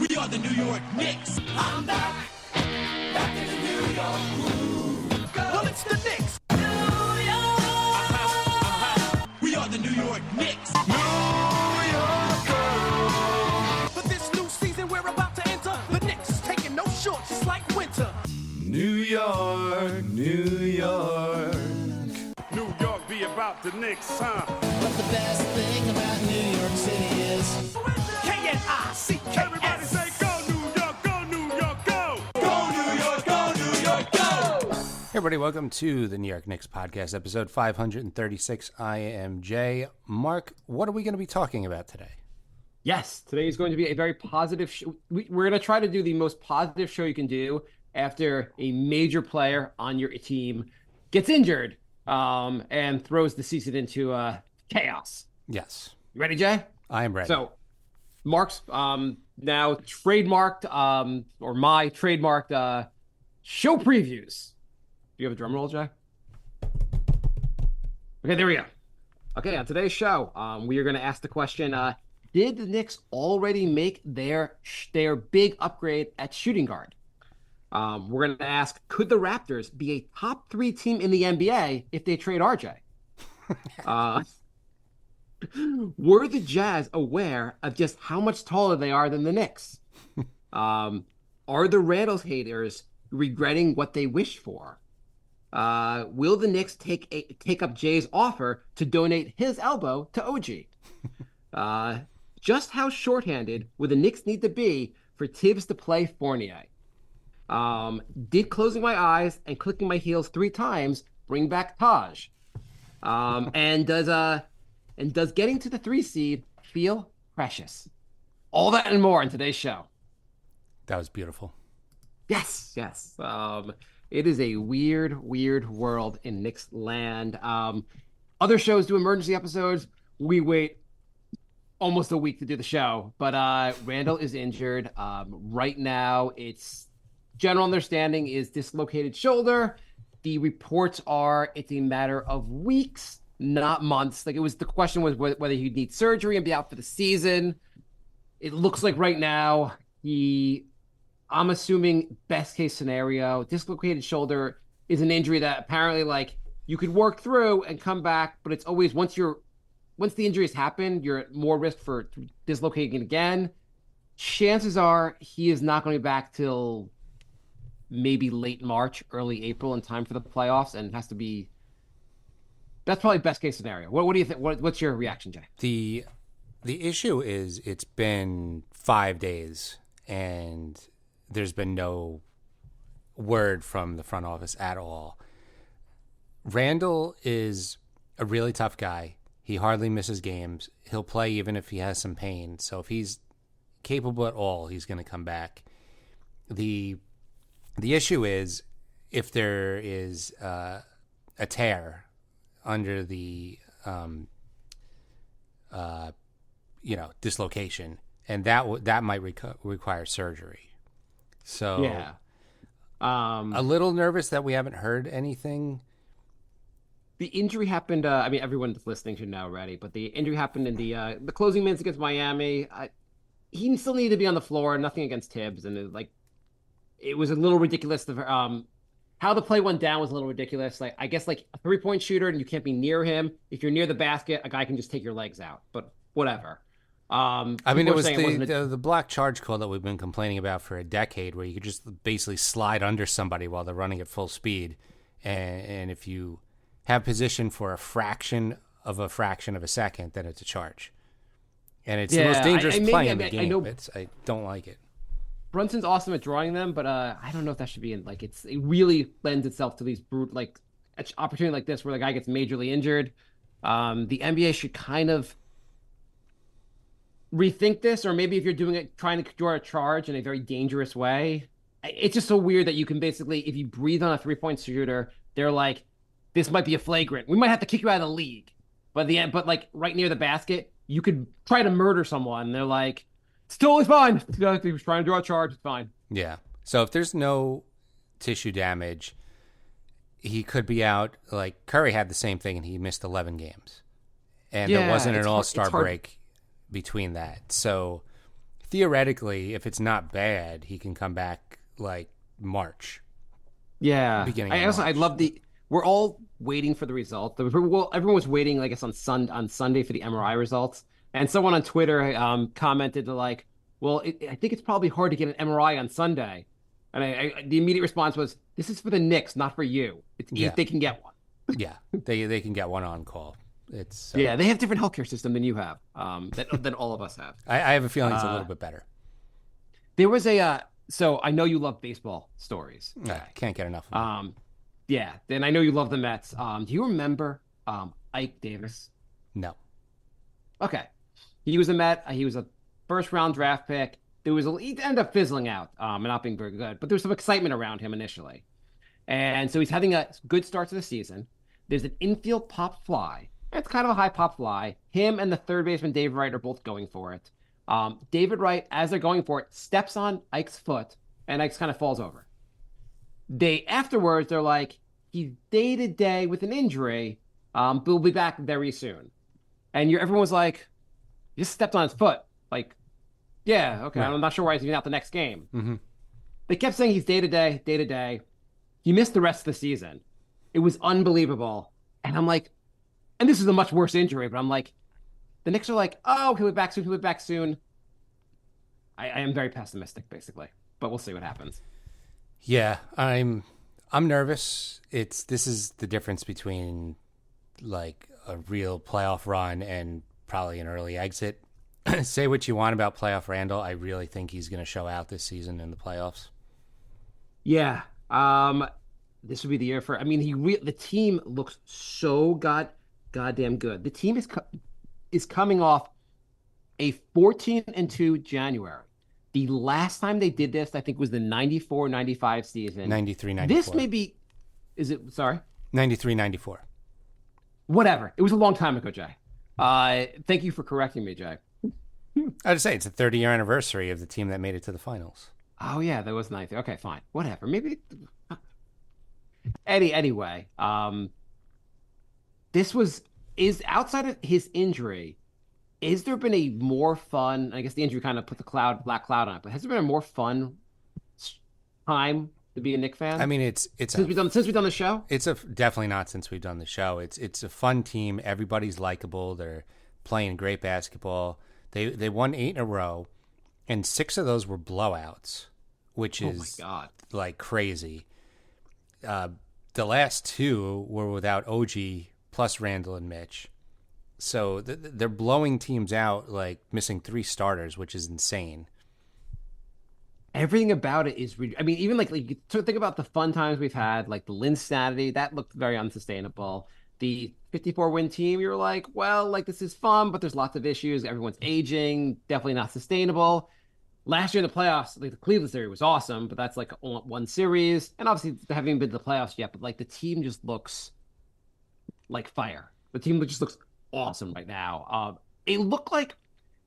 We are the New York Knicks. I'm back in the New York groove. Well, it's the Knicks. New York. We are the New York Knicks. New York girl. For this new season we're about to enter, the Knicks is taking no shorts, just like winter. New York, New York. New York be about the Knicks, huh? But the best thing about New York City is K-N-I-C-K-S. Everybody say go New York, go New York, go! Go New York, go New York, go! Hey everybody, welcome to the New York Knicks podcast, episode 536. I am Jay. Mark, what are we going to be talking about today? Yes, today is going to be a very positive show. We're going to try to do the most positive show you can do after a major player on your team gets injured and throws the season into chaos. Yes. You ready, Jay? I am ready. So, Mark's now trademarked, or my trademarked show previews. Do you have a drum roll, Jay? Okay, there we go. Okay, on today's show, we are going to ask the question, did the Knicks already make their big upgrade at shooting guard? We're going to ask, could the Raptors be a top 3 team in the NBA if they trade RJ? Were the Jazz aware of just how much taller they are than the Knicks? Are the Randle haters regretting what they wished for? Will the Knicks take up Jay's offer to donate his elbow to OG? Just how shorthanded would the Knicks need to be for Tibbs to play Fournier? Did closing my eyes and clicking my heels 3 times bring back Taj? And does getting to the 3 seed feel precious? All that and more in today's show. That was beautiful. Yes. It is a weird world in Knicks land. Other shows do emergency episodes. We wait almost a week to do the show, but Randle is injured. Right now, it's general understanding is dislocated shoulder. The reports are it's a matter of weeks, not months. Like the question was whether he'd need surgery and be out for the season. It looks like right now I'm assuming best case scenario, dislocated shoulder is an injury that apparently like you could work through and come back, but it's always once the injuries happen, you're at more risk for dislocating it again. Chances are he is not going to be back till maybe late March, early April in time for the playoffs, and it has to be. That's probably best case scenario. What do you think? What's your reaction, Jay? The issue is it's been 5 days and there's been no word from the front office at all. Randle is a really tough guy. He hardly misses games. He'll play even if he has some pain. So if he's capable at all, he's going to come back. The issue is if there is a tear under the dislocation, and that might require surgery. So yeah, a little nervous that we haven't heard anything. The injury happened. Everyone that's listening should know already, but the injury happened in the closing minutes against Miami. He still needed to be on the floor. Nothing against Tibbs, and it was a little ridiculous. How the play went down was a little ridiculous. Like I guess like a 3-point shooter, and you can't be near him. If you're near the basket, a guy can just take your legs out. But whatever. It was the block charge call that we've been complaining about for a decade, where you could just basically slide under somebody while they're running at full speed, and if you have position for a fraction of a second, then it's a charge. And it's the most dangerous play in the game. I don't like it. Brunson's awesome at drawing them, but I don't know if that should be in it really lends itself to these opportunity like this where the guy gets majorly injured. The NBA should kind of rethink this, or maybe if you're doing it, trying to draw a charge in a very dangerous way. It's just so weird that you can basically, if you breathe on a 3-point shooter, they're like, this might be a flagrant. We might have to kick you out of the league. But like right near the basket, you could try to murder someone. And they're like, it's totally fine. He was trying to draw a charge. It's fine. Yeah. So if there's no tissue damage, he could be out. Like Curry had the same thing, and he missed 11 games. And there wasn't an all-star break between that. So theoretically, if it's not bad, he can come back like March. Yeah. Beginning I of also I March. love we're all waiting for the result. Well, everyone was waiting, I guess, on Sunday for the MRI results. And someone on Twitter commented to like, well, I think it's probably hard to get an MRI on Sunday. And the immediate response was, this is for the Knicks, not for you. It's Yeah. if they can get one. Yeah, they can get one on call. It's Yeah, they have different healthcare system than you have, than all of us have. I have a feeling it's a little bit better. There was so I know you love baseball stories. I can't get enough of them. Yeah, then I know you love the Mets. Do you remember Ike Davis? No. Okay. He was a Met. He was a first round draft pick. He ended up fizzling out and not being very good, but there was some excitement around him initially. And so he's having a good start to the season. There's an infield pop fly. It's kind of a high pop fly. Him and the third baseman, David Wright, are both going for it. David Wright, as they're going for it, steps on Ike's foot, and Ike kind of falls over. Afterwards, they're like, he's day-to-day with an injury, but we'll be back very soon. And everyone was like, you just stepped on his foot. Like, yeah, okay, Right. I'm not sure why he's even out the next game. Mm-hmm. They kept saying he's day-to-day, day-to-day. He missed the rest of the season. It was unbelievable. And I'm like, and this is a much worse injury, but I'm like, the Knicks are like, oh, he'll be back soon, he'll be back soon. I am very pessimistic, basically, but we'll see what happens. Yeah, I'm nervous. This is the difference between like a real playoff run and probably an early exit. Say what you want about playoff Randle. I really think he's going to show out this season in the playoffs. Yeah. This would be the year for. I mean, the team looks so goddamn good. The team is coming off a 14-2 January. The last time they did this, I think, was the 94-95 season. 93-94. This may be. Is it? Sorry. 93-94. Whatever. It was a long time ago, Jay. Thank you for correcting me, Jay. I would say it's the 30-year anniversary of the team that made it to the finals. Oh yeah, that was 90. Okay, fine. Whatever. Maybe. Anyway, is outside of his injury. Is there been a more fun? I guess the injury kind of put the black cloud on it. But has there been a more fun time to be a Knicks fan? I mean, it's since we've done the show. It's definitely not since we've done the show. It's a fun team. Everybody's likable. They're playing great basketball. They won 8 in a row, and 6 of those were blowouts, which is like crazy. The last 2 were without OG plus Randle and Mitch. So they're blowing teams out, like missing 3 starters, which is insane. Everything about it is, I mean, even like to think about the fun times we've had, like the Linsanity, that looked very unsustainable. The 54-win team, you're like, well, like this is fun, but there's lots of issues. Everyone's aging, definitely not sustainable. Last year in the playoffs, like the Cleveland series was awesome, but that's like one series. And obviously they haven't even been to the playoffs yet, but like the team just looks like fire. The team just looks awesome right now. Did it look like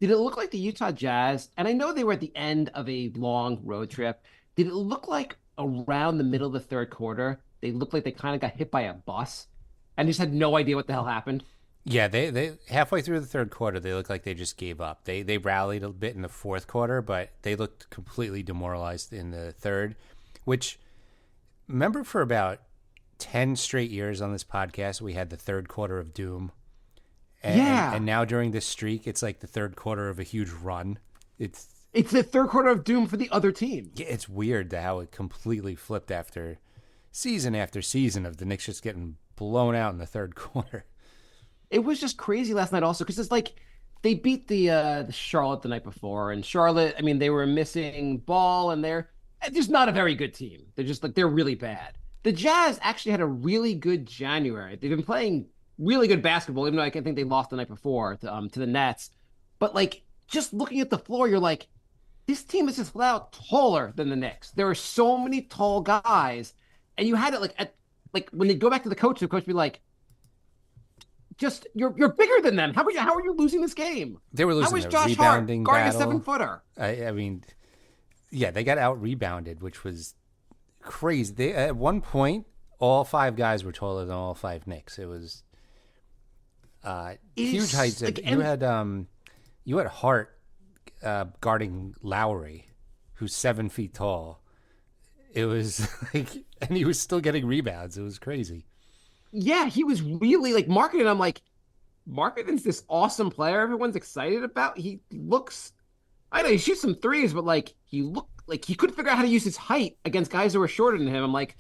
the Utah Jazz? And I know they were at the end of a long road trip. Did it look like around the middle of the third quarter, they looked like they kind of got hit by a bus and just had no idea what the hell happened? Yeah, they halfway through the third quarter, they looked like they just gave up. They rallied a bit in the fourth quarter, but they looked completely demoralized in the third, which, remember, for about 10 straight years on this podcast, we had the third quarter of doom. And now during this streak, it's like the third quarter of a huge run. It's the third quarter of doom for the other team. Yeah, it's weird how it completely flipped after season of the Knicks just getting blown out in the third quarter. It was just crazy last night also because it's like they beat the Charlotte the night before, and Charlotte, I mean, they were missing Ball, and they're just not a very good team. They're just like, they're really bad. The Jazz actually had a really good January. They've been playing really good basketball, even though I think they lost the night before to the Nets. But like, just looking at the floor, you're like, this team is just flat out taller than the Knicks. There are so many tall guys, and you had it like when they go back to the coach would be like, just you're bigger than them. How are you losing this game? They were losing. How was the Josh rebounding Hart guarding battle. a 7-footer? I mean, yeah, they got out rebounded, which was crazy. They at one point, all 5 guys were taller than all 5 Knicks. It was huge heights. Like, you had Hart guarding Lowry, who's 7 feet tall. It was like, and he was still getting rebounds. It was crazy. Yeah, he was really like marketed. I'm like, Marketing's this awesome player everyone's excited about. He looks, I know he shoots some threes, but like he looked like he couldn't figure out how to use his height against guys who were shorter than him. I'm like,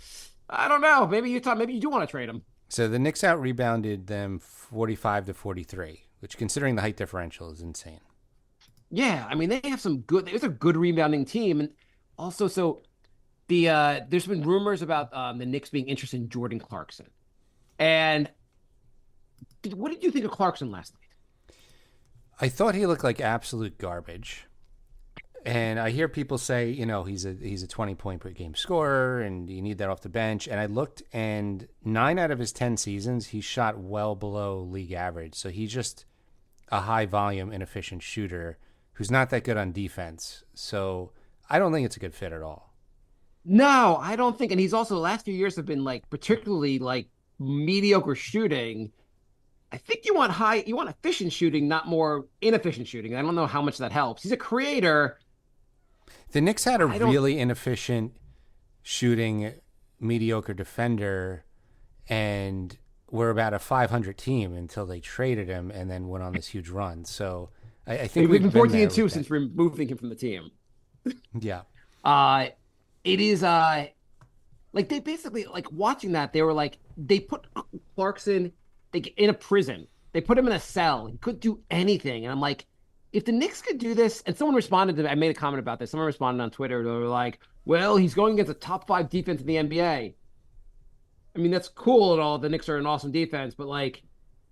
I don't know. Maybe you do want to trade him. So the Knicks out rebounded them 45-43, which, considering the height differential, is insane. Yeah, I mean they have some good. It's a good rebounding team, and also so the there's been rumors about the Knicks being interested in Jordan Clarkson. And what did you think of Clarkson last night? I thought he looked like absolute garbage. And I hear people say, he's a 20-point per game scorer and you need that off the bench. And I looked, and 9 out of his 10 seasons, he shot well below league average. So he's just a high volume, inefficient shooter who's not that good on defense. So I don't think it's a good fit at all. No, I don't think. And he's also, the last few years have been like particularly like mediocre shooting. I think you want efficient shooting, not more inefficient shooting. I don't know how much that helps. He's a creator. The Knicks had a really inefficient shooting, mediocre defender, and were about a 500 team until they traded him and then went on this huge run. So I think we've been 14-2 since removing him from the team. Yeah. It is like they basically, like, watching that, they were like, they put Clarkson in a prison. They put him in a cell. He couldn't do anything. And I'm like, if the Knicks could do this, and someone responded to me, I made a comment about this. Someone responded on Twitter. They were like, well, he's going against a top 5 defense in the NBA. I mean, that's cool and all. The Knicks are an awesome defense, but like,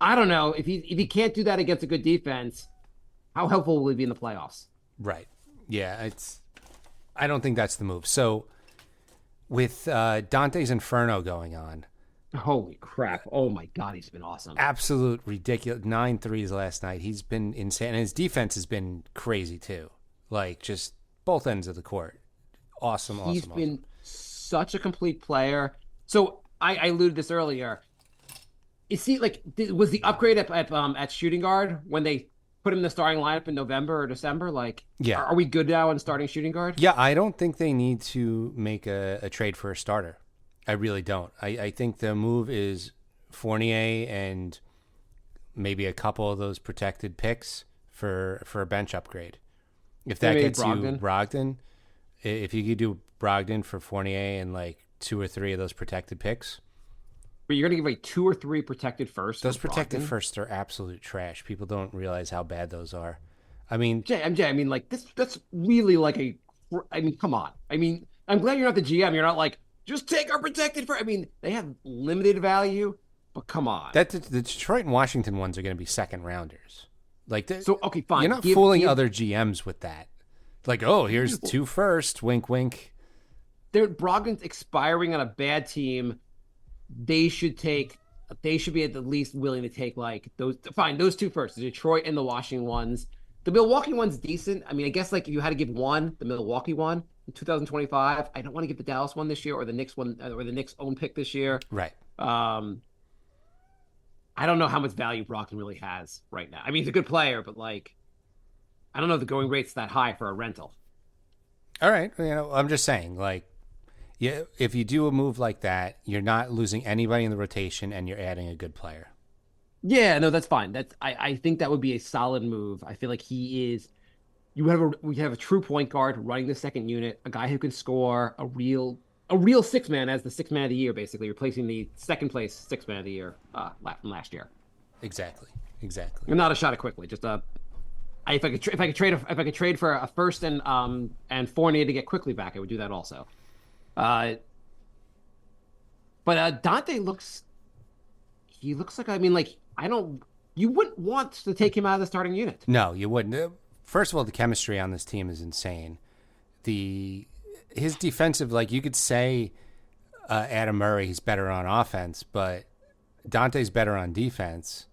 I don't know if he can't do that against a good defense, how helpful will he be in the playoffs? Right. Yeah. I don't think that's the move. So with Donte's Inferno going on. Holy crap. Oh my God. He's been awesome. Absolute ridiculous. 9 threes last night. He's been insane. And his defense has been crazy too. Like, just both ends of the court. Awesome. He's been such a complete player. So I alluded to this earlier. Is he like, was the upgrade at shooting guard when they put him in the starting lineup in November or December? Like, yeah. Are we good now in starting shooting guard? Yeah, I don't think they need to make a trade for a starter. I really don't. I think the move is Fournier and maybe a couple of those protected picks for a bench upgrade. If that gets you Brogdon, if you could do Brogdon for Fournier and like 2 or 3 of those protected picks. But you're going to give like 2 or 3 protected firsts? Those protected firsts are absolute trash. People don't realize how bad those are. I mean, MJ, I mean, like, that's really like I mean, come on. I mean, I'm glad you're not the GM. You're not like, just take our protected first. I mean, they have limited value, but come on. The Detroit and Washington ones are going to be second rounders. Like, so okay, fine. You're not fooling other GMs with that. Like, oh, here's 2 firsts. Wink, wink. Brogdon's expiring on a bad team. They should be at the least willing to take like those 2 firsts, the Detroit and the Washington ones. The Milwaukee one's decent. I mean, I guess like if you had to give one, the Milwaukee one in 2025. I don't want to give the Dallas one this year or the Knicks one or the Knicks own pick this year. Right. I don't know how much value Brogdon really has right now. I mean, he's a good player, but like, I don't know if the going rate's that high for a rental. All right. I'm just saying, like, yeah, if you do a move like that, you're not losing anybody in the rotation and you're adding a good player. Yeah, no, that's fine. I think that would be a solid move. I feel like he is. We have a true point guard running the second unit, a guy who can score, a real 6-man as the 6th man of the year, basically replacing the second place 6th man of the year from last year. Exactly. And not a shot at quickly. Just if I could trade for a first and Fournier to get quickly back, I would do that also. But Donte looks like, I mean, like, you wouldn't want to take him out of the starting unit. No, you wouldn't. First of all, the chemistry on this team is insane. His defensive, like, you could say Adam Murray, he's better on offense, but Donte's better on defense.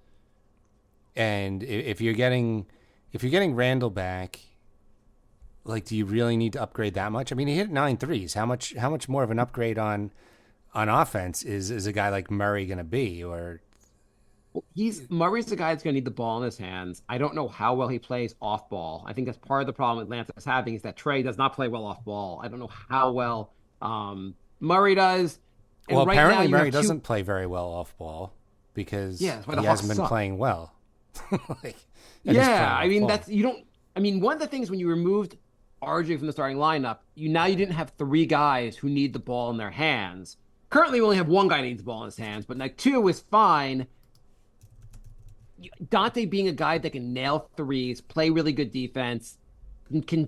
And if you're getting Randle back, like, do you really need to upgrade that much? I mean, he hit 9 threes. How much more of an upgrade on offense is a guy like Murray going to be? Or Murray's the guy that's going to need the ball in his hands. I don't know how well he plays off ball. I think that's part of the problem Atlanta's having is that Trey does not play well off ball. I don't know how well Murray does. And Well, right apparently now Murray doesn't play very well off ball because Yeah, that's why he the Hawks hasn't been suck. playing well. Like, and he's playing Yeah, I off mean ball. that's you don't. I mean, one of the things when you removed RJ from the starting lineup, you didn't have three guys who need the ball in their hands. Currently, we only have one guy who needs the ball in his hands, but like two is fine. Donte being a guy that can nail threes, play really good defense, can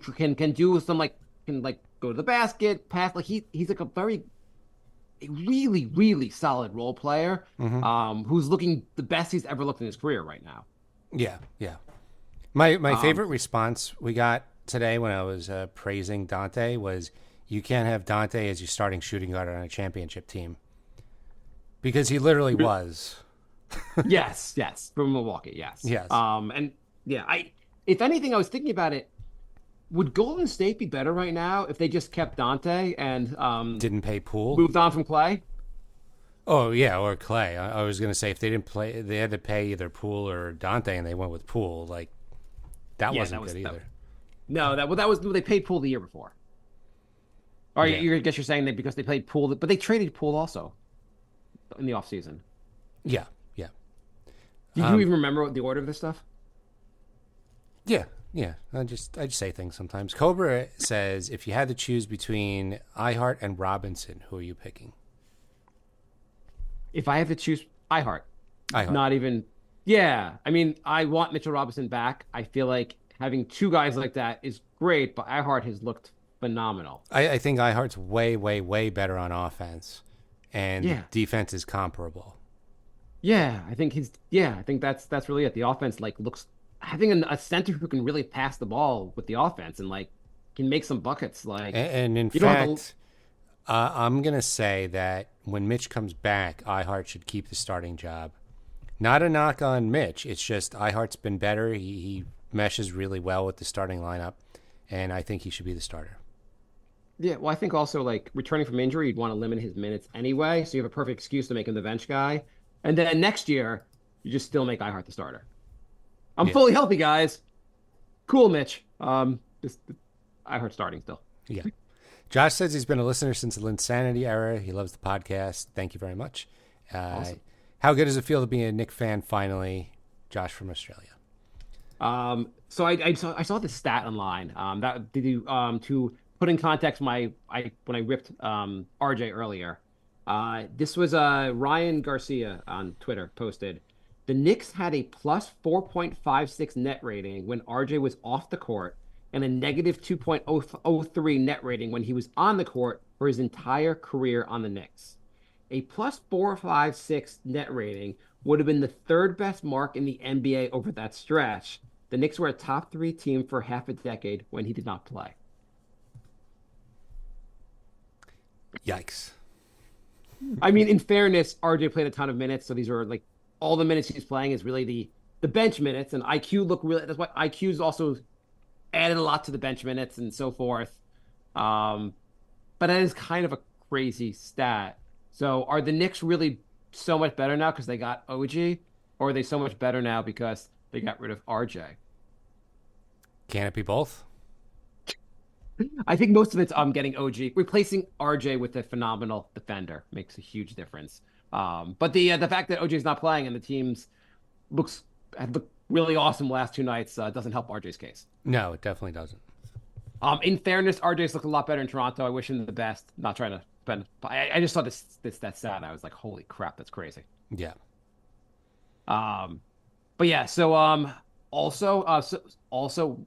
do some can go to the basket, pass. Like he's like a really solid role player, who's looking the best he's ever looked in his career right now. Yeah, yeah. My favorite response we got today when I was praising Donte was, "You can't have Donte as your starting shooting guard on a championship team," because he literally was. Yes, from Milwaukee, yes. Yes. And yeah, if anything, I was thinking about it. Would Golden State be better right now if they just kept Donte and Didn't pay Poole. moved on from Clay? Oh yeah, or Clay. I was gonna say if they didn't play, they had to pay either Poole or Donte, and they went with Poole. Like that Yeah, wasn't good either. No, that was they paid Poole the year before. Or Yeah. I guess you're saying that because they played Poole, but they traded Poole also in the offseason. Yeah, yeah, Do you even remember what the order of this stuff? yeah, yeah. I just say things sometimes. Cobra says, if you had to choose between IHart and Robinson, who are you picking? If I have to choose, IHart. IHart. Not even. Yeah, I mean, I want Mitchell Robinson back. I feel like having two guys like that is great, but IHart has looked phenomenal. I think IHart's way better on offense, and Yeah. the defense is comparable. Yeah, I think I think that's really it. The offense looks having a center who can really pass the ball with the offense and can make some buckets. And in you don't have fact, I'm gonna say that when Mitch comes back, IHart should keep the starting job. Not a knock on Mitch. It's just IHart's been better. He meshes really well with the starting lineup, and I think he should be the starter. Yeah, well, I think also returning from injury, you'd want to limit his minutes anyway, so you have a perfect excuse to make him the bench guy. And then next year, you just still make IHart the starter. I'm Yeah. fully healthy, guys. Cool, Mitch. Just IHart starting still. Yeah. Josh says he's been a listener since the Linsanity era. He loves the podcast. Thank you very much. Awesome. How good does it feel to be a Knick fan finally? Josh from Australia. So I saw this stat online. That did you to put in context when I ripped RJ earlier. This was Ryan Garcia on Twitter posted. The Knicks had a plus 4.56 net rating when RJ was off the court and a negative 2.003 net rating when he was on the court for his entire career on the Knicks. A plus 456 net rating would have been the third best mark in the NBA over that stretch. The Knicks were a top 3 team for half a decade when he did not play. Yikes. I mean, in fairness, RJ played a ton of minutes, so these are all the minutes he's playing is really the bench minutes, and IQ look really. That's why IQ's also added a lot to the bench minutes and so forth. But that is kind of a crazy stat. So are the Knicks really so much better now because they got OG, or are they so much better now because they got rid of RJ? Can it be both? I think most of it's getting OG. Replacing RJ with a phenomenal defender makes a huge difference. But the fact that OJ's not playing and the teams have looked really awesome last 2 nights doesn't help RJ's case. No, it definitely doesn't. In fairness, RJ's looked a lot better in Toronto. I wish him the best. Not trying to spend. I just saw that stat. And I was like, holy crap, that's crazy. Yeah. But yeah. So also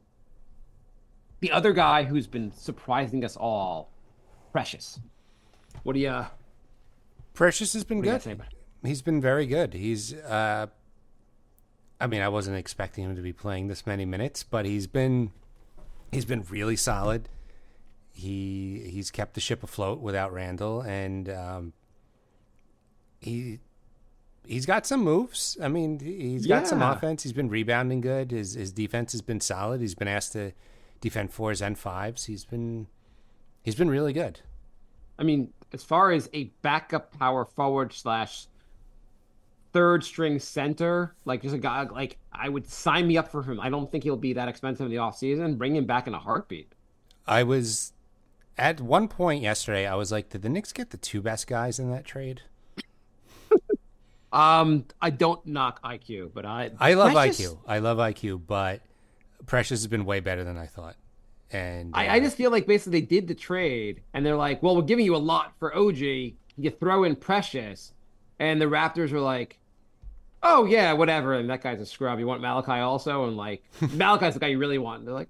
the other guy who's been surprising us all, Precious. What do you? Precious has been What do you good. say about it? He's been very good. He's, I mean, I wasn't expecting him to be playing this many minutes, but he's been really solid. He's kept the ship afloat without Randle, and he's got some moves. I mean, he's got some Yeah. offense. He's been rebounding good. His defense has been solid. He's been asked to defend 4s and 5s. He's been really good. I mean, as far as a backup power forward / third string center, like just a guy like I would sign me up for him. I don't think he'll be that expensive in the offseason. Bring him back in a heartbeat. I was at one point yesterday, I was like, did the Knicks get the two best guys in that trade? I don't knock IQ, but I love IQ. I love IQ, but Precious has been way better than I thought. And I just feel like basically they did the trade and they're like, well, we're giving you a lot for OG. You throw in Precious. And the Raptors were like, oh, yeah, whatever. And that guy's a scrub. You want Malachi also? And like, Malachi's the guy you really want. And they're like,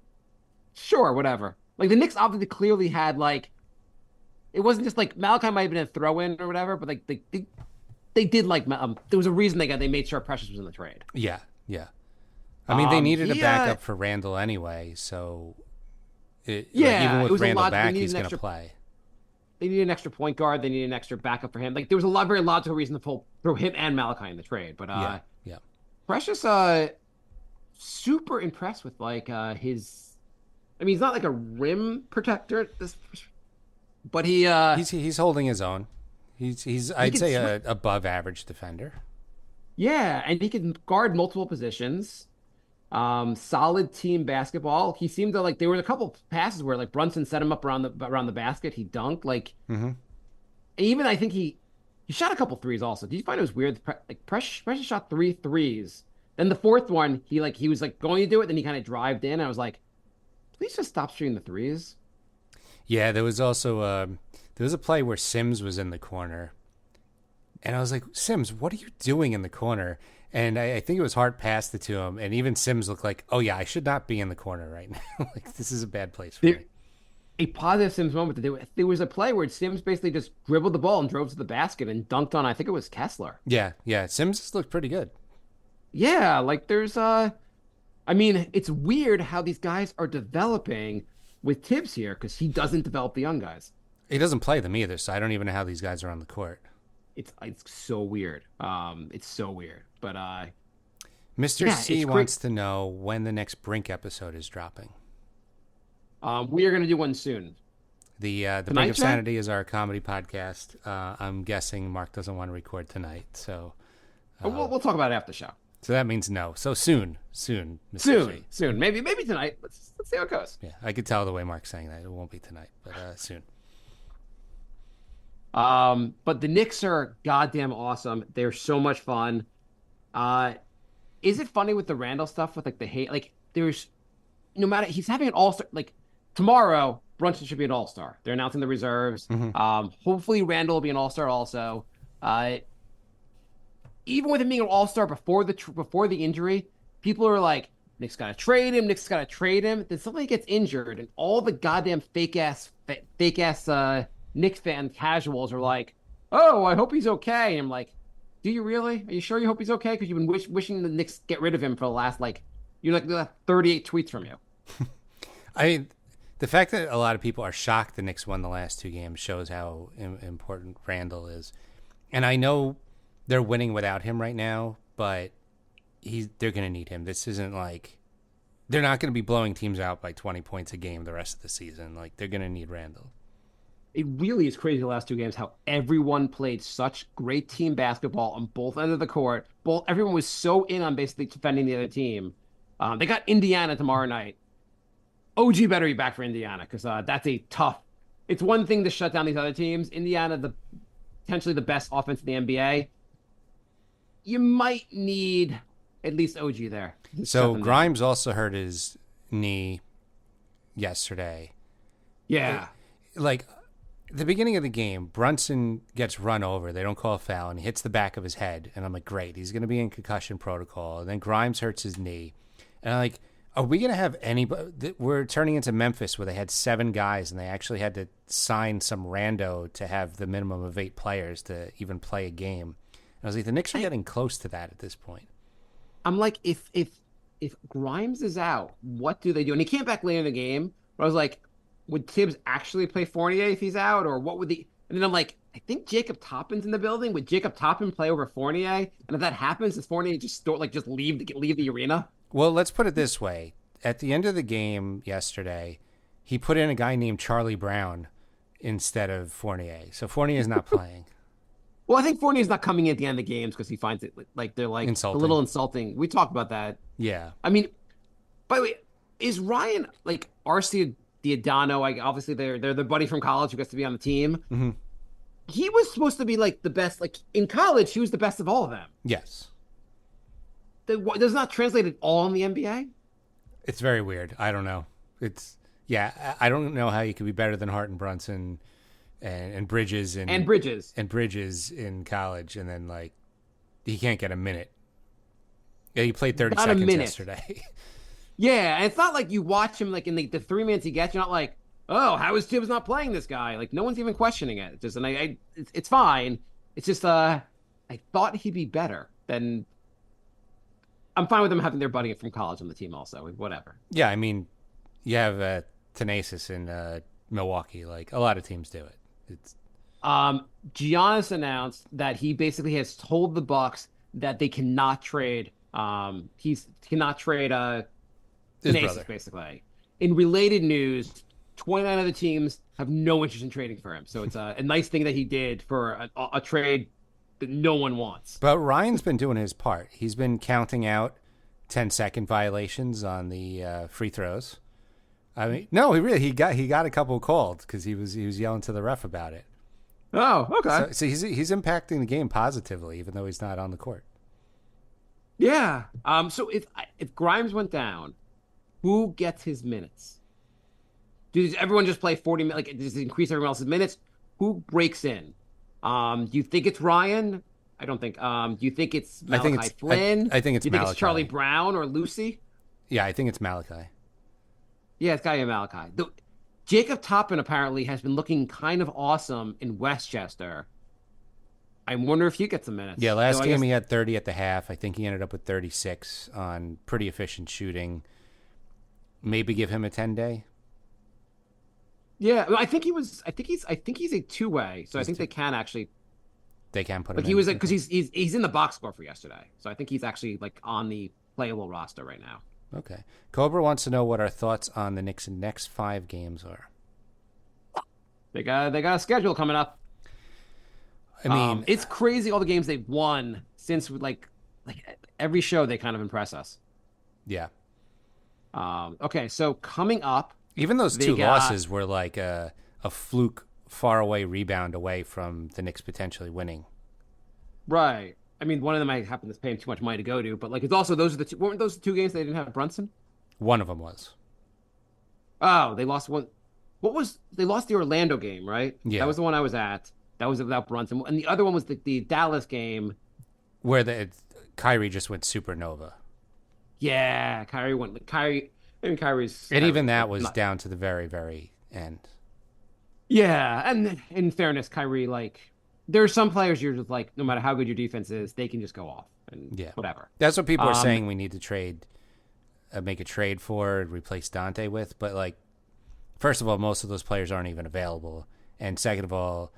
sure, whatever. Like, the Knicks obviously clearly had, like, it wasn't just like Malachi might have been a throw in or whatever, but like, they did like, there was a reason they made sure Precious was in the trade. Yeah, yeah. I mean, they needed a backup for Randle anyway, so even with Randle back, he's going to play. They need an extra point guard. They need an extra backup for him. Like there was a very logical reason to throw him and Malachi in the trade. But yeah. Precious, super impressed with like his. I mean, he's not like a rim protector, but he's holding his own. I'd say a above average defender. Yeah, and he can guard multiple positions. Solid team basketball. He seemed to like there was a couple passes where like Brunson set him up around the basket. He dunked like. Mm-hmm. Even I think he shot a couple threes also. Did you find it was weird? Like Precious shot 3 threes. Then the fourth one he was like going to do it. Then he kind of drived in. I was like, please just stop shooting the threes. Yeah, there was also there was a play where Sims was in the corner, and I was like, Sims, what are you doing in the corner? And I think it was Hart passed it to him, and even Sims looked like, oh, yeah, I should not be in the corner right now. Like, this is a bad place for me. A positive Sims moment. There was a play where Sims basically just dribbled the ball and drove to the basket and dunked on, I think it was Kessler. Yeah. Sims looked pretty good. Yeah, like there's, I mean, it's weird how these guys are developing with Tibbs here because he doesn't develop the young guys. He doesn't play them either, so I don't even know how these guys are on the court. It's so weird. It's so weird. But Mr. C wants to know when the next Brink episode is dropping. We are going to do one soon. The Brink of Sanity is our comedy podcast. I'm guessing Mark doesn't want to record tonight, so we'll talk about it after the show. So that means no. So soon, Mr. C. Soon. Maybe tonight. Let's see how it goes. Yeah, I could tell the way Mark's saying that it won't be tonight, but soon. But the Knicks are goddamn awesome. They're so much fun. Is it funny with the Randle stuff with like the hate? Like there's no matter he's having an all-star like tomorrow, Brunson should be an all-star. They're announcing the reserves. Mm-hmm. Hopefully Randle will be an all-star also. Even with him being an all-star before the injury, people are like, Knicks gotta trade him. Then somebody gets injured, and all the goddamn fake ass Knicks fan casuals are like, "Oh, I hope he's okay." And I'm like, "Do you really? Are you sure you hope he's okay? Because you've been wishing the Knicks get rid of him for the last you 38 tweets from you." I mean, the fact that a lot of people are shocked the Knicks won the last 2 games shows how important Randle is, and I know they're winning without him right now, but they're going to need him. This isn't like they're not going to be blowing teams out by 20 points a game the rest of the season. Like they're going to need Randle. It really is crazy the last 2 games how everyone played such great team basketball on both ends of the court. Everyone was so in on basically defending the other team. They got Indiana tomorrow night. OG better be back for Indiana because that's a tough. It's one thing to shut down these other teams. Indiana, potentially the best offense in the NBA. You might need at least OG there. So Grimes also hurt his knee yesterday. Yeah. The beginning of the game, Brunson gets run over. They don't call a foul, and he hits the back of his head. And I'm like, great, he's going to be in concussion protocol. And then Grimes hurts his knee. And I'm like, are we going to have anybody? We're turning into Memphis where they had 7 guys, and they actually had to sign some rando to have the minimum of 8 players to even play a game. And I was like, the Knicks are getting close to that at this point. I'm like, if Grimes is out, what do they do? And he came back later in the game. But I was like, would Tibbs actually play Fournier if he's out, or what would the? And then I'm like, I think Jacob Toppin's in the building. Would Jacob Toppin play over Fournier? And if that happens, does Fournier just leave the arena? Well, let's put it this way: at the end of the game yesterday, he put in a guy named Charlie Brown instead of Fournier, so Fournier is not playing. Well, I think Fournier's not coming in at the end of the games because he finds it like they're like Insulting. a little insulting. We talked about that. Yeah. I mean, by the way, is Ryan like Arcia Diodano? Like, obviously, they're the buddy from college who gets to be on the team. Mm-hmm. He was supposed to be like the best. Like in college, he was the best of all of them. Yes. Does not translate at all in the NBA. It's very weird. I don't know. I don't know how you could be better than Hart and Brunson and Bridges and Bridges in college, and then like he can't get a minute. Yeah, he played 30 Not a seconds minute. yesterday. Yeah, and it's not like you watch him like in the 3 minutes he gets. You're not like, oh, how is Tibbs not playing this guy? Like no one's even questioning it. It's just, and it's fine. It's just I thought he'd be better than. I'm fine with them having their buddy from college on the team also. Whatever. Yeah, I mean, you have Tenasis in Milwaukee. Like a lot of teams do it. It's Giannis announced that he basically has told the Bucks that they cannot trade. He cannot trade his Tenasis, brother. basically. In related news, 29 other teams have no interest in trading for him. So it's a nice thing that he did for a trade that no one wants. But Ryan's been doing his part. He's been counting out 10-second violations on the free throws. I mean, no, he got a couple called because he was yelling to the ref about it. Oh, okay. So he's impacting the game positively, even though he's not on the court. Yeah. So if Grimes went down, who gets his minutes? Does everyone just play 40 minutes? Like, does it increase everyone else's minutes? Who breaks in? Do you think it's Ryan? I don't think. Do you think it's Malachi Flynn? I think it's Do you think Malachi. it's Charlie Brown or Lucy? Yeah, I think it's Malachi. Yeah, it's got to be Malachi. Jacob Toppin apparently has been looking kind of awesome in Westchester. I wonder if he gets some minutes. Yeah, last So I game guess- he had 30 at the half. I think he ended up with 36 on pretty efficient shooting. Maybe give him a 10-day. Yeah, well, I think he's a two-way. So I think they can actually. They can put him Like in. he was because he's in the box score for yesterday. So I think he's actually like on the playable roster right now. Okay. Cobra wants to know what our thoughts on the Knicks' next 5 games are. They got a schedule coming up. I mean, it's crazy all the games they've won since like every show they kind of impress us. yeah. Okay, so coming up, Even those they 2 got- losses were like a fluke faraway rebound away from the Knicks potentially winning. right? I mean, one of them I happen to pay him too much money to go to, but like it's also those are the two, weren't those the 2 games they didn't have Brunson? One of them was. Oh, they lost one. They lost the Orlando game, right? Yeah. That was the one I was at. That was without Brunson, and the other one was the Dallas game. Where Kyrie just went supernova. Yeah, Kyrie went. Kyrie's. And even that was not- down to the very, very end. Yeah, and in fairness, Kyrie, like, there are some players you're just like, no matter how good your defense is, they can just go off and Yeah. whatever. That's what people are saying we need to trade, make a trade for, replace Donte with. But, like, first of all, most of those players aren't even available. And second of all,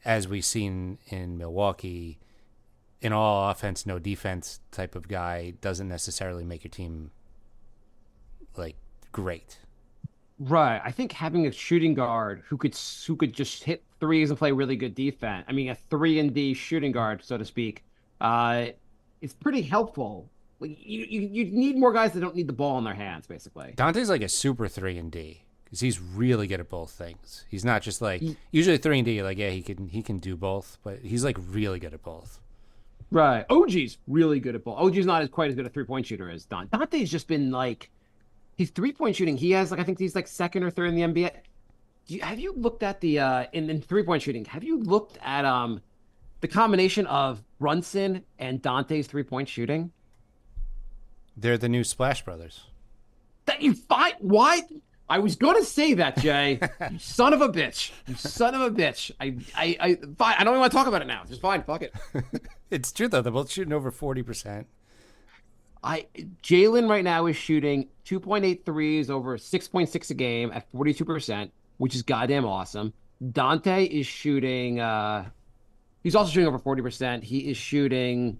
as we've seen in Milwaukee, an all offense, no defense type of guy doesn't necessarily make your team, like, great. Right. I think having a shooting guard who could just hit threes and play really good defense. I mean, a 3-and-D shooting guard, so to speak, is pretty helpful. Like, you need more guys that don't need the ball in their hands, basically. Dante's like a super 3-and-D because he's really good at both things. He's not just like usually 3-and-D. Like, yeah, he can do both, but he's like really good at both. Right. OG's really good at ball. OG's not quite as good a 3-point shooter as Dante. Dante's just been like, his 3-point shooting, he has like, I think he's like second or third in the NBA. Have you looked at the in 3-point shooting? Have you looked at the combination of Brunson and Dante's 3-point shooting? They're the new Splash Brothers. That you find why? I was gonna say that, Jay. You son of a bitch. You son of a bitch. Fine. I don't even want to talk about it now. Just fine. Fuck it. It's true though. They're both shooting over 40%. Jalen right now is shooting 2.8 threes over 6.6 a game at 42%, which is goddamn awesome. Donte is shooting. He's also shooting over 40%. He is shooting.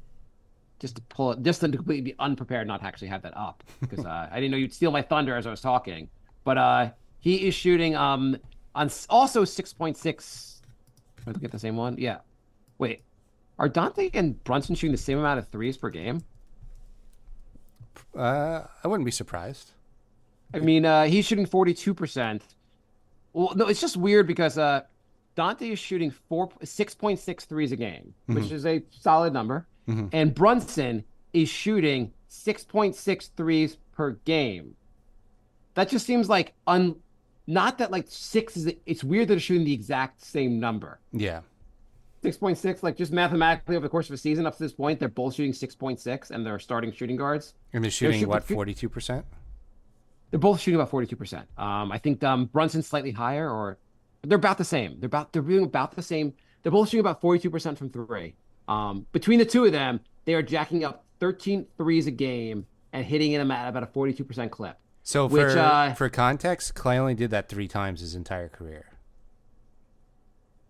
Just to completely be unprepared, not to actually have that up because I didn't know you'd steal my thunder as I was talking. But he is shooting on also 6.6. Am I looking at the same one? Yeah. Wait. Are Donte and Brunson shooting the same amount of threes per game? I wouldn't be surprised. I mean, he's shooting 42%. Well, no, it's just weird because Donte is shooting 6.6 threes a game, which is a solid number. And Brunson is shooting 6.6 threes per game. That just seems like not that like six is, it's weird that they're shooting the exact same number. Yeah. 6.6, like just mathematically over the course of a season up to this point, they're both shooting 6.6 and they're starting shooting guards. And they're shooting what, 42%? They're both shooting about 42%. I think Brunson's slightly higher, or they're about the same. They're doing about the same. They're both shooting about 42% from three. Between the two of them, they are jacking up 13 threes a game and hitting them at about a 42% clip. So for context, Clay only did that 3 times his entire career.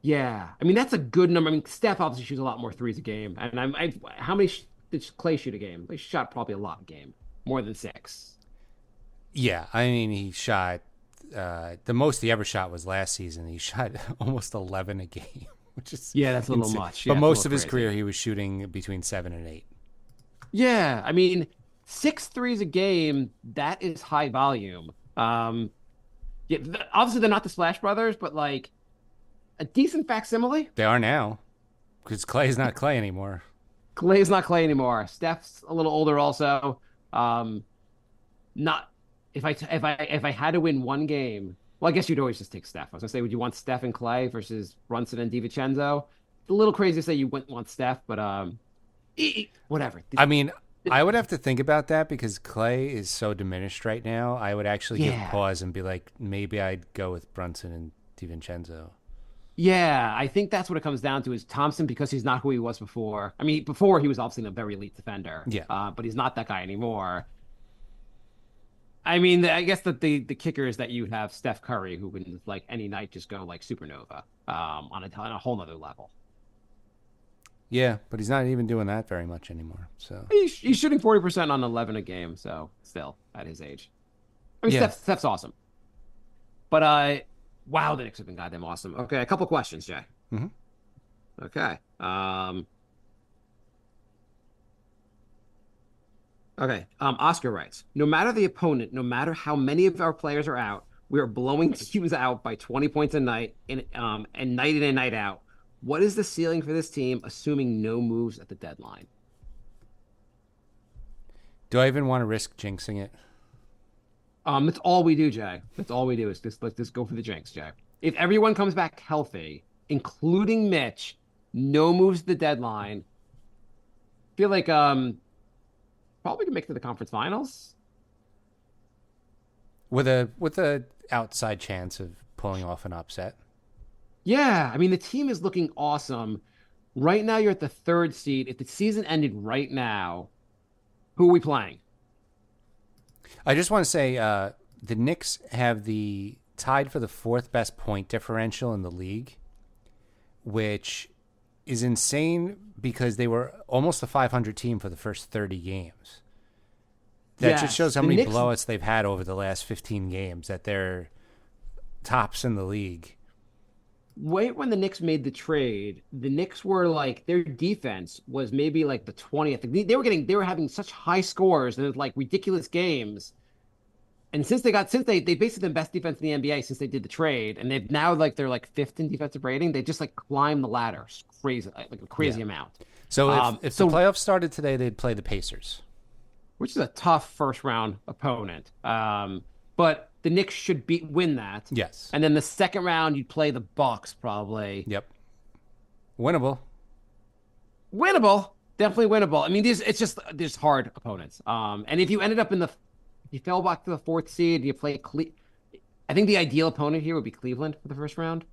Yeah, I mean that's a good number. I mean Steph obviously shoots a lot more threes a game, and how many did Clay shoot a game? They shot probably a lot a game, more than 6. Yeah, I mean he shot the most he ever shot was last season. He shot almost 11 a game, which is that's a little insane. much. But Yeah, most of his crazy. career he was shooting between 7 and 8. Yeah, I mean 6 threes a game, that is high volume. Obviously they're not the Splash Brothers, but like a decent facsimile. They are now, because Clay's not Clay anymore. Clay's not Clay anymore. Steph's a little older also. Not if I had to win one game, well, I guess you'd always just take Steph. I was gonna say, would you want Steph and Clay versus Brunson and DiVincenzo? It's a little crazy to say you wouldn't want Steph, but whatever. I mean, I would have to think about that because Clay is so diminished right now. I would actually give pause and be like, maybe I'd go with Brunson and DiVincenzo. Yeah, I think that's what it comes down to is Thompson, because he's not who he was before. I mean, before he was obviously a very elite defender. Yeah. But he's not that guy anymore. I mean, I guess that the kicker is that you have Steph Curry, who can like any night just go like supernova on a whole nother level. Yeah, but he's not even doing that very much anymore. So He's shooting 40% on 11 a game, so still at his age. I mean, Yeah. Steph's awesome. But wow, the Knicks have been goddamn awesome. Okay, a couple questions, Jay. Mhm. Okay. Oscar writes, no matter the opponent, no matter how many of our players are out, we are blowing teams out by 20 points a night and night in and night out. What is the ceiling for this team, assuming no moves at the deadline? do I even want to risk jinxing it? That's all we do, Jay. That's all we do is let's just go for the jinx, Jay. If everyone comes back healthy, including Mitch, no moves at the deadline, I feel like probably can make it to the conference finals. With a outside chance of pulling off an upset. Yeah, I mean the team is looking awesome. Right now you're at the 3rd seed. If the season ended right now, who are we playing? I just want to say the Knicks have the tied for the 4th best point differential in the league, which is insane because they were almost a 500 team for the first 30 games. That Yes, just shows how the many Knicks- blowouts they've had over the last 15 games, that they're tops in the league. Right when the Knicks made the trade, the Knicks were like their defense was maybe like the 20th. They were having such high scores and like ridiculous games. And since they basically the best defense in the NBA since they did the trade, and they've now they're like 5th in defensive rating. They just like climbed the ladder, crazy, like a crazy amount. So if the playoffs started today, they'd play the Pacers. Which is a tough first round opponent. But the Knicks should win that. Yes. And then the second round, you'd play the Bucks probably. Yep. Winnable. Winnable, definitely winnable. I mean, there's hard opponents. And if you ended up you fell back to the 4th seed, you play I think the ideal opponent here would be Cleveland for the first round.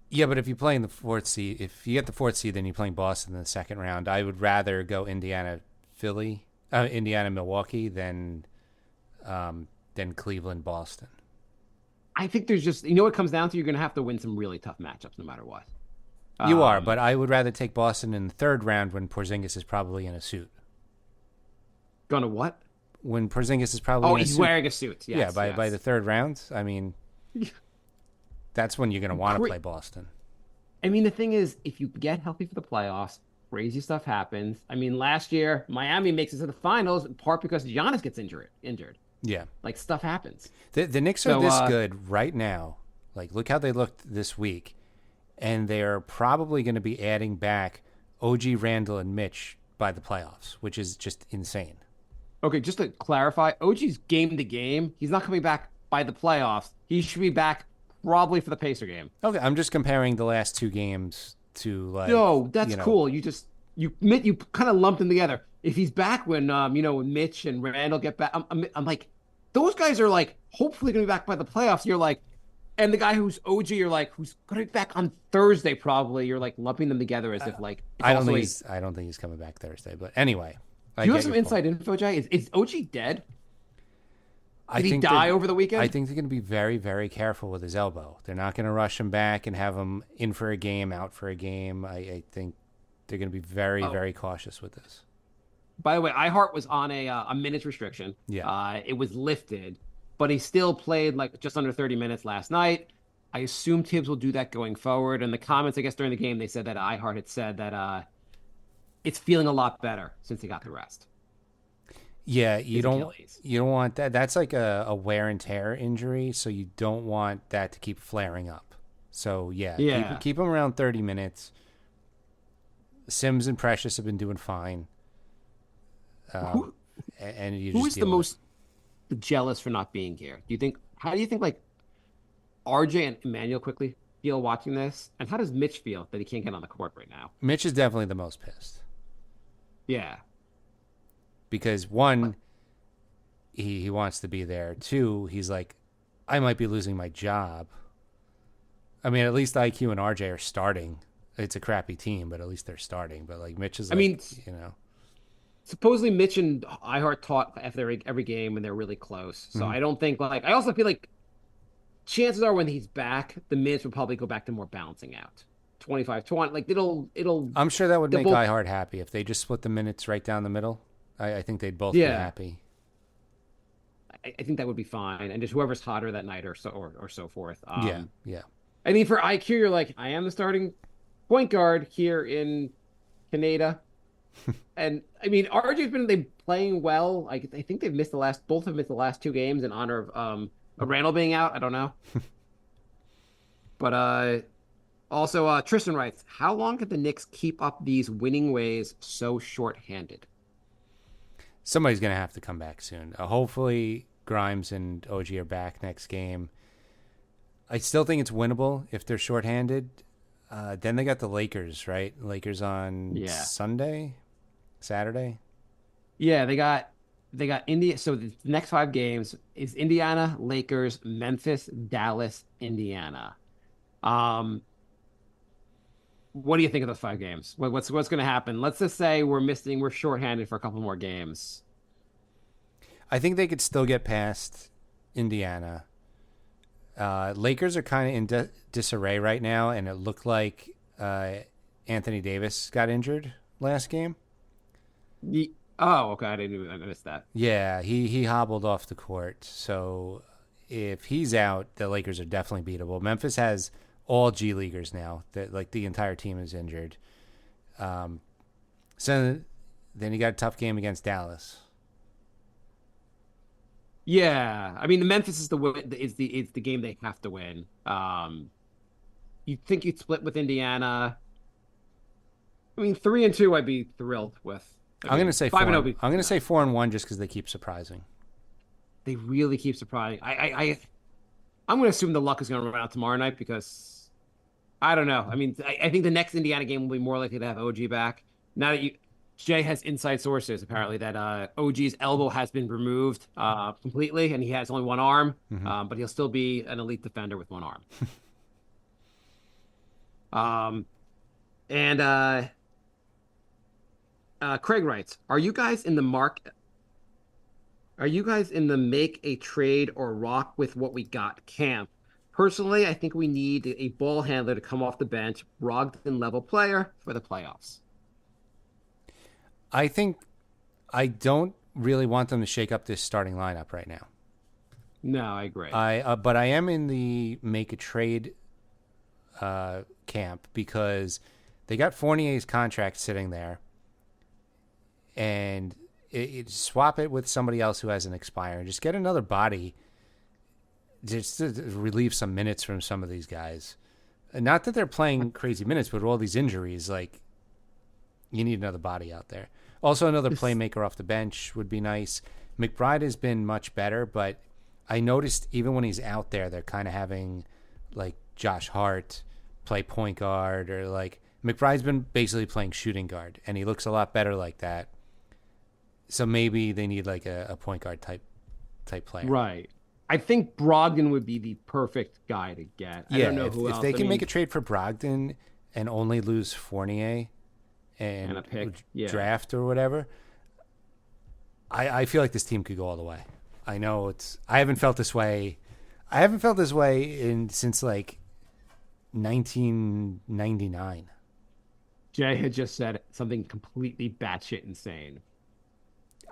Yeah, but if you play in the 4th seed, if you get the 4th seed, then you're playing Boston in the second round. I would rather go Indiana, Milwaukee than Cleveland, Boston. I think there's just, what it comes down to? You're going to have to win some really tough matchups no matter what. You are, but I would rather take Boston in the 3rd round when Porzingis is probably in a suit. Gonna what? When Porzingis is probably in a he's suit. wearing a suit. Yes, yeah, by the 3rd round, I mean, that's when you're going to want to play Boston. I mean, the thing is, if you get healthy for the playoffs, crazy stuff happens. I mean, last year Miami makes it to the finals in part because Giannis gets injured. Yeah. Like stuff happens. The Knicks are this good right now. Like, look how they looked this week. And they're probably going to be adding back OG, Randle, and Mitch by the playoffs, which is just insane. Okay, just to clarify, OG's game to game. He's not coming back by the playoffs. He should be back probably for the Pacer game. Okay, I'm just comparing the last two games to like. No, that's cool. You kind of lumped them together. If he's back when when Mitch and Randall get back, I'm like, those guys are like hopefully going to be back by the playoffs. You're like, and the guy who's OG, you're like, who's going to be back on Thursday probably. You're like lumping them together as if like. I don't think he's coming back Thursday. But anyway, do you have some inside info, Jay? Is OG dead? Did he die over the weekend? I think they're going to be very, very careful with his elbow. They're not going to rush him back and have him in for a game, out for a game. I think they're going to be very, very cautious with this. By the way, IHart was on a minutes restriction. Yeah. It was lifted, but he still played like just under 30 minutes last night. I assume Tibbs will do that going forward. And the comments, I guess, during the game, they said that IHart had said that it's feeling a lot better since he got the rest. Yeah, you don't want that. That's like a wear and tear injury, so you don't want that to keep flaring up. So keep him around 30 minutes. Sims and Precious have been doing fine. Who is the most jealous for not being here? How do you think like RJ and Emmanuel quickly feel watching this? And how does Mitch feel that he can't get on the court right now? Mitch is definitely the most pissed. Yeah. Because one, he wants to be there. Two, he's like, I might be losing my job. I mean, at least IQ and RJ are starting. It's a crappy team, but at least they're starting. But like Mitch is, supposedly Mitch and IHart talk after every game, and they're really close. So I don't think I also feel like chances are when he's back, the minutes will probably go back to more balancing out. 25-20. Like it'll. I'm sure that would make IHart happy if they just split the minutes right down the middle. I think they'd both be happy. I think that would be fine, and just whoever's hotter that night or so forth. Yeah. I mean, for IQ, you're like, I am the starting point guard here in Canada, and I mean, RJ's been playing well. I think both have missed the last two games in honor of Randall being out. I don't know, but also Tristan writes, how long could the Knicks keep up these winning ways so shorthanded? Somebody's going to have to come back soon. Hopefully, Grimes and OG are back next game. I still think it's winnable if they're shorthanded. Then they got the Lakers, right? Lakers on Saturday. Yeah, they got India. So the next 5 games is Indiana, Lakers, Memphis, Dallas, Indiana. What do you think of those 5 games? What's going to happen? Let's just say we're shorthanded for a couple more games. I think they could still get past Indiana. Lakers are kind of in disarray right now, and it looked like Anthony Davis got injured last game. Oh, okay. I missed that. Yeah, he hobbled off the court. So if he's out, the Lakers are definitely beatable. Memphis has all G Leaguers now. That like the entire team is injured. So then you got a tough game against Dallas. Yeah, I mean, the Memphis is the game they have to win. You think you'd split with Indiana? I mean, 3-2, I'd be thrilled with. I'm going to say 5-0. I'm going to say 4-1 just because they keep surprising. They really keep surprising. I'm going to assume the luck is going to run out tomorrow night because I don't know. I mean, I think the next Indiana game will be more likely to have OG back. Now that Jay has inside sources, apparently, that OG's elbow has been removed completely, and he has only one arm, but he'll still be an elite defender with one arm. Craig writes, Are you guys in the make a trade or rock with what we got camp? Personally, I think we need a ball handler to come off the bench, Brogdon level player for the playoffs. I think I don't really want them to shake up this starting lineup right now. No, I agree. But I am in the make a trade camp because They got Fournier's contract sitting there, and swap it with somebody else who hasn't expired. Just get another body just to relieve some minutes from some of these guys. And not that they're playing crazy minutes, but with all these injuries, like, you need another body out there. Also, another playmaker off the bench would be nice. McBride has been much better, but I noticed even when he's out there, they're kind of having, like, Josh Hart play point guard, or, like, McBride's been basically playing shooting guard, and he looks a lot better like that. So maybe they need, like, a point guard type player. Right. I think Brogdon would be the perfect guy to get. I don't know who else. If they can make a trade for Brogdon and only lose Fournier and a pick, draft or whatever, I feel like this team could go all the way. I know I haven't felt this way. I haven't felt this way since like 1999. Jay had just said something completely batshit insane.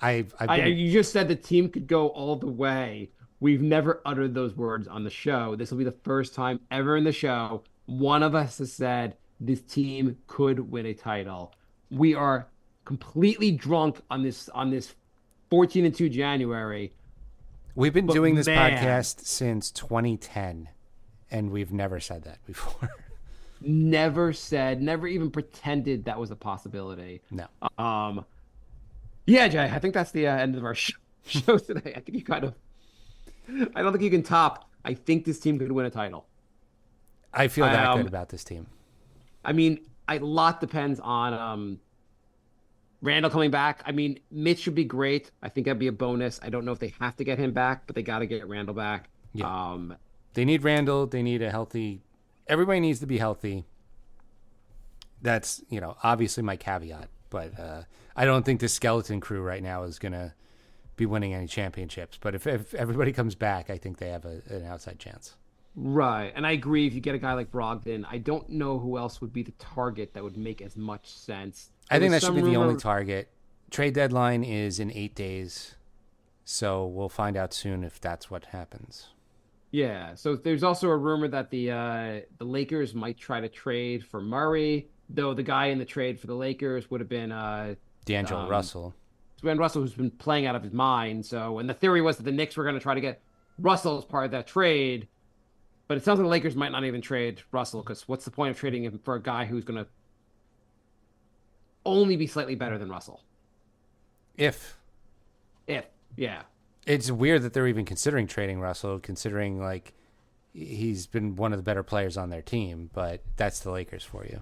You just said the team could go all the way. We've never uttered those words on the show. This will be the first time ever in the show one of us has said this team could win a title. We are completely drunk on this 14-2 January. We've been doing this podcast since 2010, and we've never said that before. Never even pretended that was a possibility. No. Yeah, Jay, I think that's the end of our show today. I think I don't think you can top. I think this team could win a title. I feel that good about this team. I mean, a lot depends on Randle coming back. I mean, Mitch should be great. I think that'd be a bonus. I don't know if they have to get him back, but they got to get Randle back. Yeah. They need Randle. They need everybody needs to be healthy. That's, obviously my caveat, but I don't think the skeleton crew right now is going to be winning any championships. But if everybody comes back, I think they have an outside chance. Right. And I agree. If you get a guy like Brogdon, I don't know who else would be the target that would make as much sense. I think that should be the only target. Trade deadline is in 8 days, so we'll find out soon if that's what happens. Yeah. So there's also a rumor that the Lakers might try to trade for Murray, though the guy in the trade for the Lakers would have been D'Angelo Russell. D'Angelo Russell, who's been playing out of his mind. So, and the theory was that the Knicks were going to try to get Russell as part of that trade. But it sounds like the Lakers might not even trade Russell, because what's the point of trading him for a guy who's going to only be slightly better than Russell? If, yeah. It's weird that they're even considering trading Russell, considering like he's been one of the better players on their team, but that's the Lakers for you.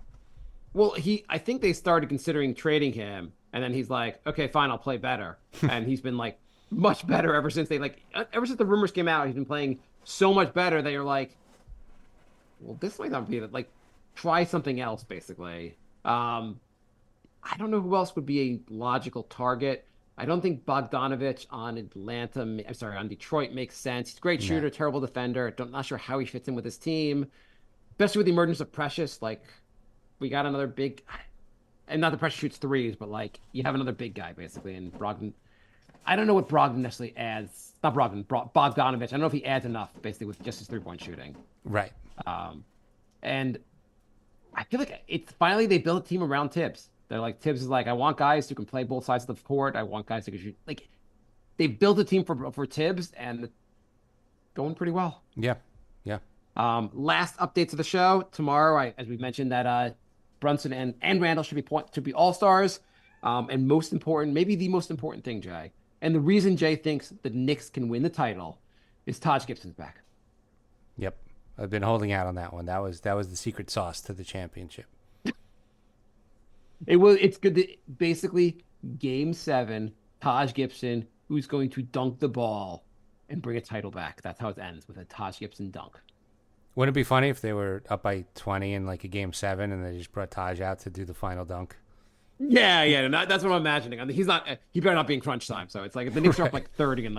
Well, I think they started considering trading him, and then he's like, okay, fine, I'll play better. And he's been like much better ever since ever since the rumors came out. He's been playing so much better that you're like, well, this might not be like, try something else, basically. I don't know who else would be a logical target. I don't think Bogdanovich on Detroit makes sense. He's a great shooter, terrible defender. Not sure how he fits in with his team, especially with the emergence of Precious. Like, we got another big, and not that Precious shoots threes, but like you have another big guy basically. And Brogdon, I don't know what Brogdon necessarily adds. Not Brogdon, Bogdanovich. I don't know if he adds enough basically with just his 3-point shooting. Right. And I feel like it's finally they built a team around Tibbs. They're like, Tibbs is like, I want guys who can play both sides of the court. I want guys who can shoot. Like, they built a team for Tibbs, and it's going pretty well. Yeah. Last update to the show tomorrow. As we mentioned, that Brunson and Randle should be all-stars. And most important, maybe the most important thing, Jay, and the reason Jay thinks the Knicks can win the title is Taj Gibson's back. Yep. I've been holding out on that one. That was the secret sauce to the championship. It's good to basically Game 7, Taj Gibson, who's going to dunk the ball and bring a title back. That's how it ends, with a Taj Gibson dunk. Wouldn't it be funny if they were up by 20 in like a Game 7 and they just brought Taj out to do the final dunk? Yeah. That's what I'm imagining. I mean, he better not be in crunch time. So it's like if the Knicks are up like 30 and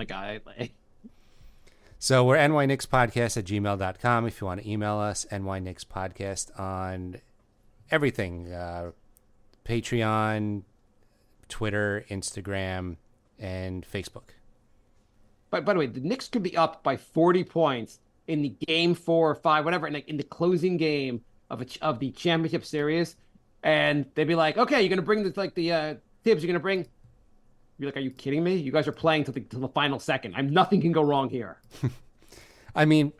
So we're nyknickspodcast@gmail.com if you want to email us, nyknickspodcast on everything. Patreon, Twitter, Instagram, and Facebook. But by the way, the Knicks could be up by 40 points in the game 4 or 5, whatever, in the closing game of the championship series. and they'd be like, "Okay, you're gonna bring this like the Tibbs. You're gonna bring." You're like, "Are you kidding me? You guys are playing till the final second. Nothing can go wrong here." I mean,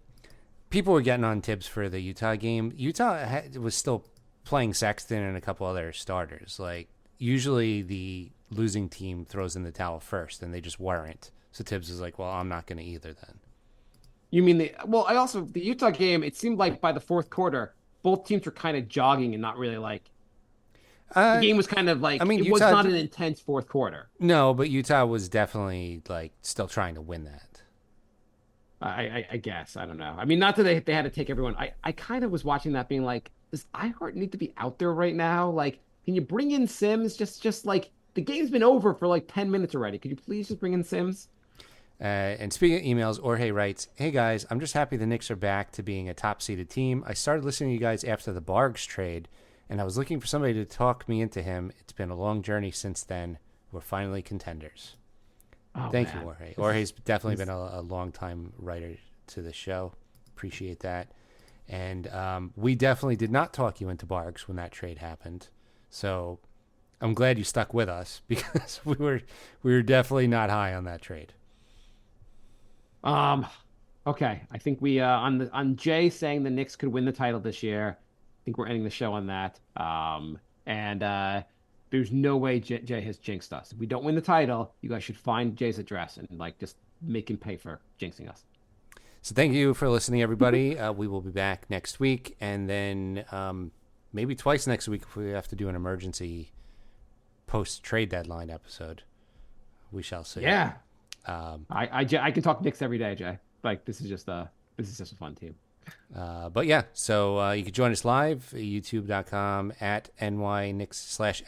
people were getting on Tibbs for the Utah game. Utah was still playing Sexton and a couple other starters. Like, usually the losing team throws in the towel first, and they just weren't. So Tibbs was like, well, I'm not going to either then. You mean the Utah game, it seemed like by the fourth quarter, both teams were kind of jogging and not really like, the game was kind of like, it was Utah, not an intense fourth quarter. No, but Utah was definitely like still trying to win that. I guess. I don't know. I mean, not that they had to take everyone. I kind of was watching that being like, does iHeart need to be out there right now? Like, can you bring in Sims? Just like, the game's been over for like 10 minutes already. Could you please just bring in Sims? And speaking of emails, Jorge writes, "Hey guys, I'm just happy the Knicks are back to being a top-seeded team. I started listening to you guys after the Bargs trade, and I was looking for somebody to talk me into him. It's been a long journey since then. We're finally contenders." Oh, Thank man. you, Jorge. Jorge's definitely been a long-time writer to the show. Appreciate that. And we definitely did not talk you into Bargs when that trade happened. So I'm glad you stuck with us because we were definitely not high on that trade. Okay. I think we on Jay saying the Knicks could win the title this year. I think we're ending the show on that. And there's no way Jay has jinxed us. If we don't win the title, you guys should find Jay's address and like just make him pay for jinxing us. So thank you for listening, everybody. We will be back next week, and then maybe twice next week if we have to do an emergency post-trade deadline episode. We shall see. Yeah. I can talk Knicks every day, Jay. Like, this is just a fun team. But yeah, so you can join us live, youtube.com @nyknicks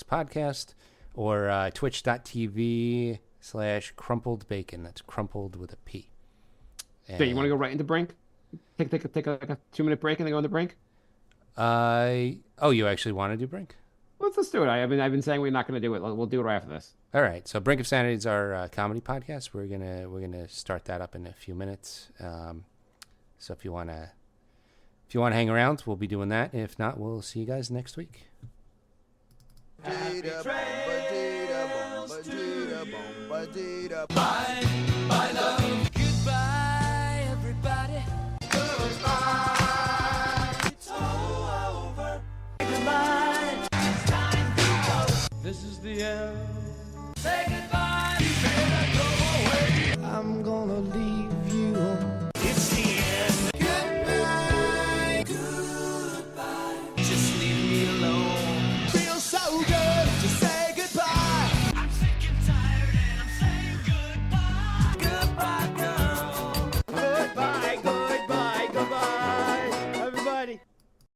podcast, or twitch.tv/crumpledbacon. That's crumpled with a P. So you want to go right into Brink? Take a 2-minute break and then go into Brink? You actually want to do Brink? Let's do it. I've been saying we're not going to do it. We'll do it right after this. All right. So Brink of Sanity is our comedy podcast. We're gonna start that up in a few minutes. So if you wanna hang around, we'll be doing that. If not, we'll see you guys next week. Bye, love. Goodbye, everybody. Goodbye. It's all over. Goodbye. It's time to go. This is the end.